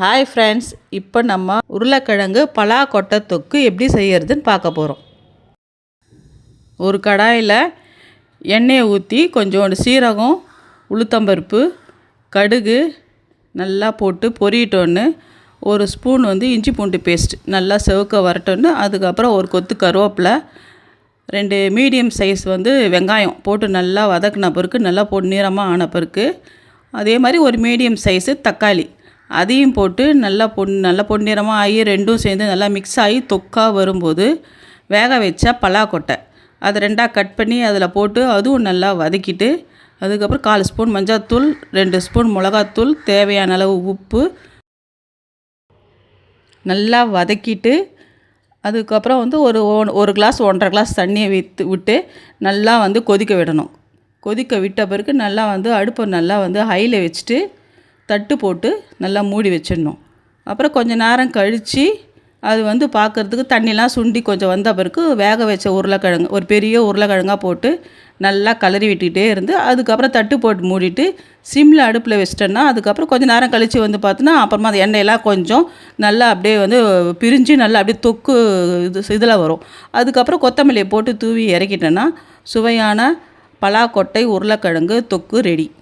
Hi friends, இப்போ நம்ம உருளைக்கிழங்கு பலாக்கொட்டை தொக்கு எப்படி செய்யறதுன்னு பார்க்க போகிறோம். ஒரு கடாயில் எண்ணெயை ஊற்றி கொஞ்சோண்டு சீரகம், உளுத்தம்பருப்பு, கடுகு நல்லா போட்டு பொரியட்டோன்னு ஒரு ஸ்பூன் இஞ்சி பூண்டு பேஸ்ட் நல்லா செவக்க வரட்டோன்னு, அதுக்கப்புறம் ஒரு கொத்து கருவேப்பிலை, 2 மீடியம் சைஸ் வெங்காயம் போட்டு நல்லா வதக்கின பிறகு நல்லா பொன்னிறமாக ஆன பிறகு அதே மாதிரி ஒரு மீடியம் சைஸு தக்காளி அதையும் போட்டு நல்லா பொன்னிறமாக ஆகி ரெண்டும் சேர்ந்து நல்லா மிக்ஸ் ஆகி தொக்காக வரும்போது வேக வச்ச பலாக்கொட்டை அதை 2ஆக கட் பண்ணி அதில் போட்டு அதுவும் நல்லா வதக்கிட்டு, அதுக்கப்புறம் 1/4 ஸ்பூன் மஞ்சள்தூள், 2 ஸ்பூன் மிளகாத்தூள், தேவையான அளவு உப்பு நல்லா வதக்கிட்டு, அதுக்கப்புறம் ஒரு கிளாஸ் 1.5 கிளாஸ் தண்ணியை விட்டு நல்லா கொதிக்க விடணும். கொதிக்க விட்ட பிறகு நல்லா அடுப்பை நல்லா ஹையில் வச்சுட்டு தட்டு போட்டு நல்லா மூடி வச்சிடணும். அப்புறம் கொஞ்சம் நேரம் கழித்து அது பார்க்குறதுக்கு தண்ணிலாம் சுண்டி கொஞ்சம் வந்த பிறகு வேக வச்ச உருளைக்கிழங்கு ஒரு பெரிய உருளைக்கிழங்காக போட்டு நல்லா கலரி விட்டுக்கிட்டே இருந்து, அதுக்கப்புறம் தட்டு போட்டு மூடிட்டு சிம்மில் அடுப்பில் வச்சிட்டோன்னா, அதுக்கப்புறம் கொஞ்சம் நேரம் கழித்து பார்த்தோன்னா அப்புறமா அந்த எண்ணெயெல்லாம் கொஞ்சம் நல்லா அப்படியே பிரிஞ்சு நல்லா அப்படியே தொக்கு இதில் வரும். அதுக்கப்புறம் கொத்தமல்லியை போட்டு தூவி இறக்கிட்டோன்னா சுவையான பலாக்கொட்டை உருளைக்கிழங்கு தொக்கு ரெடி.